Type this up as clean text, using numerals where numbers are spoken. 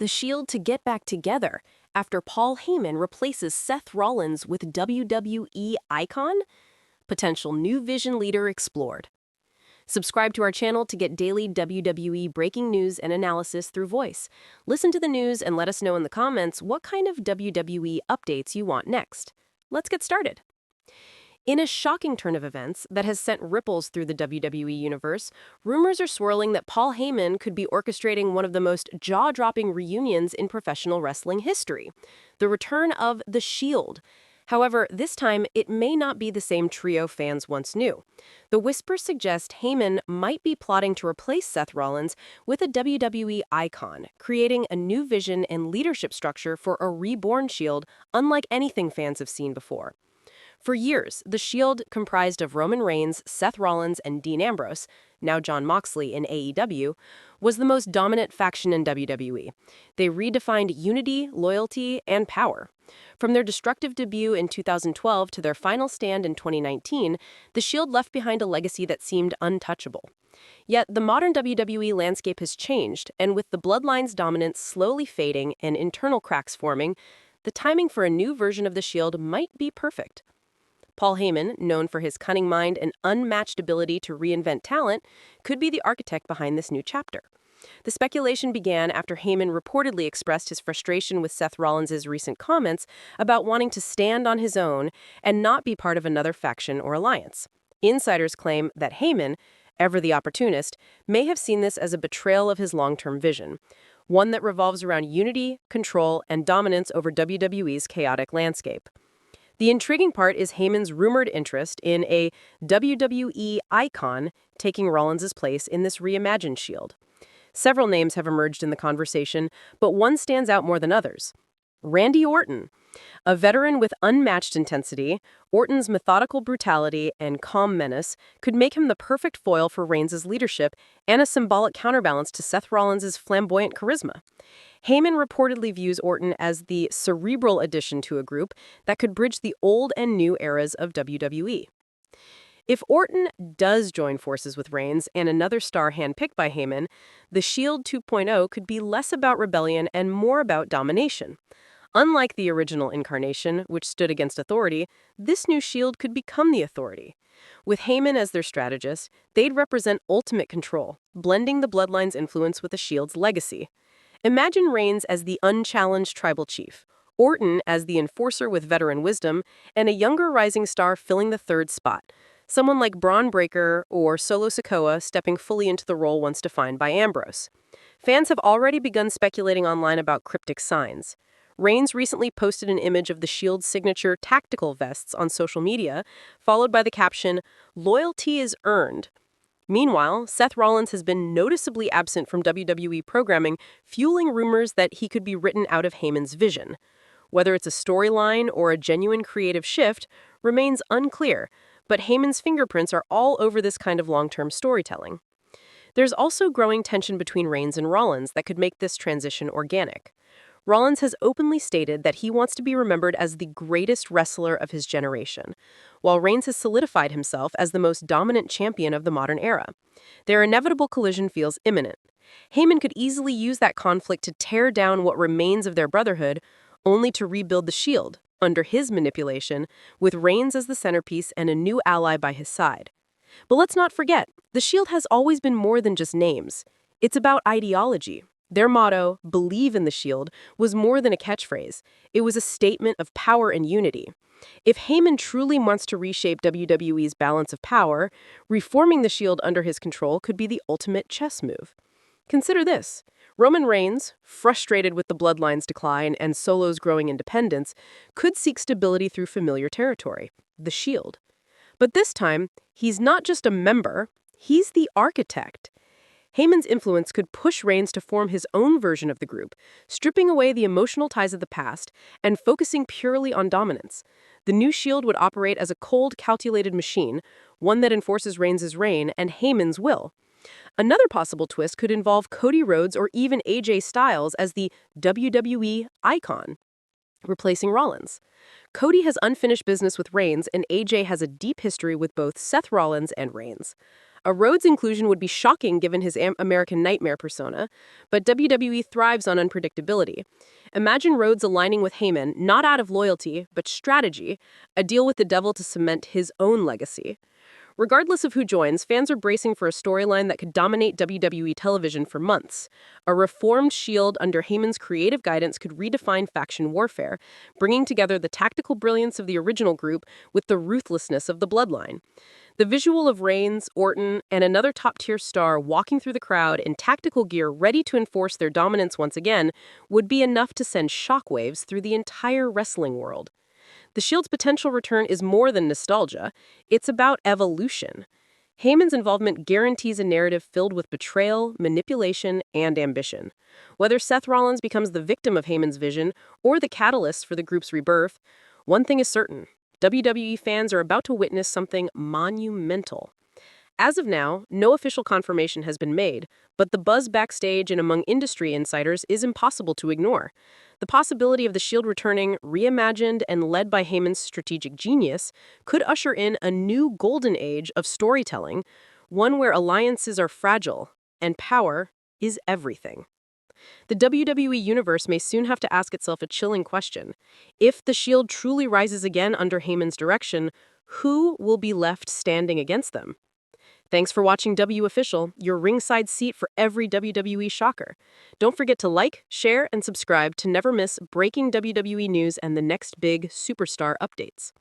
the Shield to get back together after Paul Heyman replaces Seth Rollins with WWE icon? Potential new vision leader explored. Subscribe to our channel to get daily WWE breaking news and analysis through voice. Listen to the news and let us know in the comments what kind of WWE updates you want next. Let's get started. In a shocking turn of events that has sent ripples through the WWE universe, rumors are swirling that Paul Heyman could be orchestrating one of the most jaw-dropping reunions in professional wrestling history, the return of The Shield. However, this time, it may not be the same trio fans once knew. The whispers suggest Heyman might be plotting to replace Seth Rollins with a WWE icon, creating a new vision and leadership structure for a reborn Shield unlike anything fans have seen before. For years, the Shield, comprised of Roman Reigns, Seth Rollins, and Dean Ambrose, now Jon Moxley in AEW, was the most dominant faction in WWE. They redefined unity, loyalty, and power. From their destructive debut in 2012 to their final stand in 2019, the Shield left behind a legacy that seemed untouchable. Yet, the modern WWE landscape has changed, and with the Bloodline's dominance slowly fading and internal cracks forming, the timing for a new version of the Shield might be perfect. Paul Heyman, known for his cunning mind and unmatched ability to reinvent talent, could be the architect behind this new chapter. The speculation began after Heyman reportedly expressed his frustration with Seth Rollins' recent comments about wanting to stand on his own and not be part of another faction or alliance. Insiders claim that Heyman, ever the opportunist, may have seen this as a betrayal of his long-term vision, one that revolves around unity, control, and dominance over WWE's chaotic landscape. The intriguing part is Heyman's rumored interest in a WWE icon taking Rollins' place in this reimagined Shield. Several names have emerged in the conversation, but one stands out more than others. Randy Orton. A veteran with unmatched intensity, Orton's methodical brutality and calm menace could make him the perfect foil for Reigns' leadership and a symbolic counterbalance to Seth Rollins' flamboyant charisma. Heyman reportedly views Orton as the cerebral addition to a group that could bridge the old and new eras of WWE. If Orton does join forces with Reigns and another star handpicked by Heyman, the Shield 2.0 could be less about rebellion and more about domination. Unlike the original incarnation, which stood against authority, this new Shield could become the authority. With Heyman as their strategist, they'd represent ultimate control, blending the Bloodline's influence with the Shield's legacy. Imagine Reigns as the unchallenged tribal chief, Orton as the enforcer with veteran wisdom, and a younger rising star filling the third spot, someone like Braun Breaker or Solo Sikoa stepping fully into the role once defined by Ambrose. Fans have already begun speculating online about cryptic signs. Reigns recently posted an image of the Shield's signature tactical vests on social media, followed by the caption, "Loyalty is earned." Meanwhile, Seth Rollins has been noticeably absent from WWE programming, fueling rumors that he could be written out of Heyman's vision. Whether it's a storyline or a genuine creative shift remains unclear, but Heyman's fingerprints are all over this kind of long-term storytelling. There's also growing tension between Reigns and Rollins that could make this transition organic. Rollins has openly stated that he wants to be remembered as the greatest wrestler of his generation, while Reigns has solidified himself as the most dominant champion of the modern era. Their inevitable collision feels imminent. Heyman could easily use that conflict to tear down what remains of their brotherhood, only to rebuild the Shield, under his manipulation, with Reigns as the centerpiece and a new ally by his side. But let's not forget, the Shield has always been more than just names. It's about ideology. Their motto, "Believe in the Shield," was more than a catchphrase. It was a statement of power and unity. If Heyman truly wants to reshape WWE's balance of power, reforming the Shield under his control could be the ultimate chess move. Consider this. Roman Reigns, frustrated with the Bloodline's decline and Solo's growing independence, could seek stability through familiar territory, the Shield. But this time, he's not just a member, he's the architect. Heyman's influence could push Reigns to form his own version of the group, stripping away the emotional ties of the past and focusing purely on dominance. The new Shield would operate as a cold, calculated machine, one that enforces Reigns' reign and Heyman's will. Another possible twist could involve Cody Rhodes or even AJ Styles as the WWE icon, replacing Rollins. Cody has unfinished business with Reigns, and AJ has a deep history with both Seth Rollins and Reigns. A Rhodes inclusion would be shocking given his American Nightmare persona, but WWE thrives on unpredictability. Imagine Rhodes aligning with Heyman, not out of loyalty, but strategy, a deal with the devil to cement his own legacy. Regardless of who joins, fans are bracing for a storyline that could dominate WWE television for months. A reformed Shield under Heyman's creative guidance could redefine faction warfare, bringing together the tactical brilliance of the original group with the ruthlessness of the bloodline. The visual of Reigns, Orton, and another top-tier star walking through the crowd in tactical gear ready to enforce their dominance once again would be enough to send shockwaves through the entire wrestling world. The Shield's potential return is more than nostalgia, it's about evolution. Heyman's involvement guarantees a narrative filled with betrayal, manipulation, and ambition. Whether Seth Rollins becomes the victim of Heyman's vision or the catalyst for the group's rebirth, one thing is certain: WWE fans are about to witness something monumental. As of now, no official confirmation has been made, but the buzz backstage and among industry insiders is impossible to ignore. The possibility of the Shield returning, reimagined and led by Heyman's strategic genius, could usher in a new golden age of storytelling, one where alliances are fragile and power is everything. The WWE Universe may soon have to ask itself a chilling question. If the Shield truly rises again under Heyman's direction, who will be left standing against them? Thanks for watching W Official, your ringside seat for every WWE shocker. Don't forget to like, share, and subscribe to never miss breaking WWE news and the next big superstar updates.